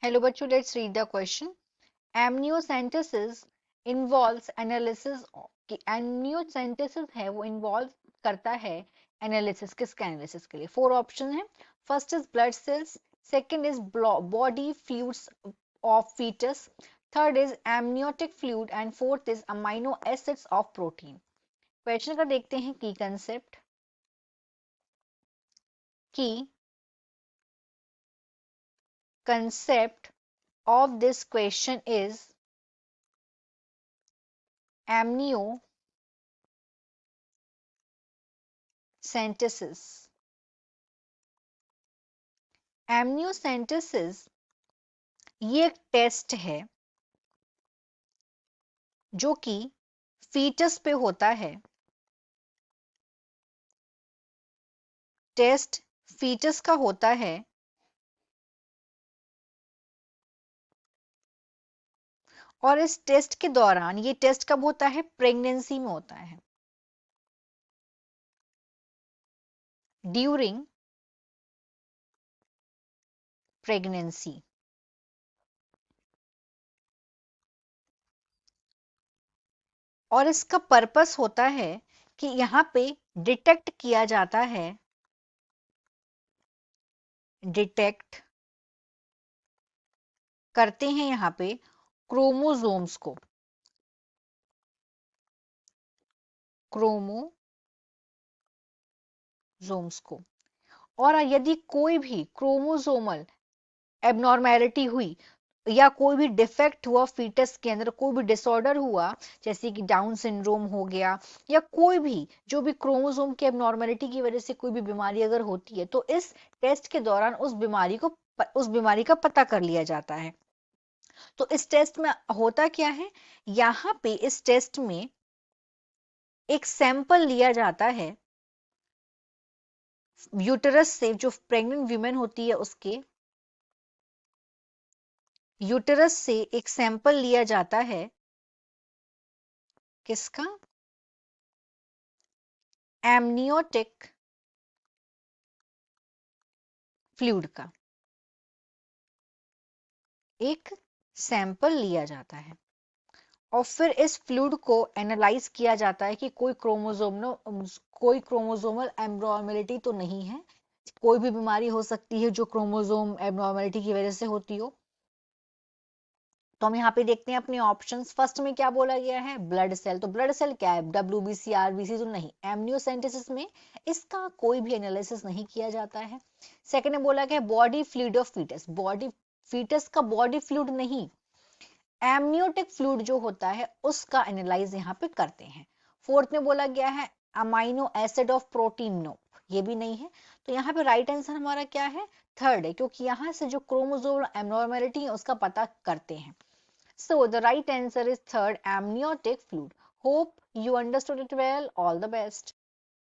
Hello बच्चों, let's read the question. Amniocentesis involves analysis amniocentesis है वो involve करता है analysis किसका analysis के लिए. 4 option है. First is blood cells, second is body fluids of fetus, third is amniotic fluid and fourth is amino acids of protein. Question का देखते हैं key concept. Key concept of this question is amniocentesis. Amniocentesis ये एक test है जो कि foetus पे होता है. टेस्ट फीटस का होता है और इस टेस्ट के दौरान ये टेस्ट कब होता है? प्रेगनेंसी में होता है. During pregnancy. और इसका पर्पस होता है कि यहाँ पे डिटेक्ट किया जाता है, डिटेक्ट करते हैं यहाँ पे क्रोमोसोम्स को. क्रोमोसोम्स को. और यदि कोई भी क्रोमोसोमल एबनॉर्मेलिटी हुई या कोई भी डिफेक्ट हुआ फीटस के अंदर, कोई भी डिसऑर्डर हुआ जैसे कि डाउन सिंड्रोम हो गया या कोई भी जो भी क्रोमोसोम की एबनॉर्मेलिटी की वजह से कोई भी बीमारी अगर होती है तो इस टेस्ट के दौरान उस बीमारी का पता कर लिया जाता है. तो इस टेस्ट में होता क्या है, यहाँ पे इस टेस्ट में एक सैंपल लिया जाता है यूटेरस से, जो प्रेग्नेंट वीमेन होती है उसके यूटेरस से एक सैंपल लिया जाता है. किसका? एमनियोटिक फ्लूइड का एक सैंपल लिया जाता है और फिर इस फ्लूइड को एनालाइज किया जाता है कि कोई क्रोमोसोमल एब्नॉर्मेलिटी तो नहीं है. कोई भी बीमारी हो सकती है जो क्रोमोसोम एब्नॉर्मेलिटी की वजह से होती हो. तो हम यहाँ पे देखते हैं अपने ऑप्शंस. फर्स्ट में क्या बोला गया है? Blood cell. तो ब्लड सेल क्या है? WBC RBC तो नहीं. एमनियोसेंटेसिस में इसका कोई भी एनालिसिस नहीं किया जाता है. सेकंड में बोला गया body fluid of foetus. Body foetus का बॉडी फ्लूइड नहीं, एमनियोटिक फ्लूइड जो होता है उसका एनालाइज यहाँ पे करते हैं. फोर्थ में बोला गया है amino acid of protein. No, ये भी नहीं है. तो यहाँ पे राइट आंसर हमारा क्या है? थर्ड है, क्योंकि यहाँ से जो क्रोमोसोम एब्नॉर्मेलिटी है उसका पता करते हैं. So the right answer is third, amniotic fluid. Hope you understood it well. All the best.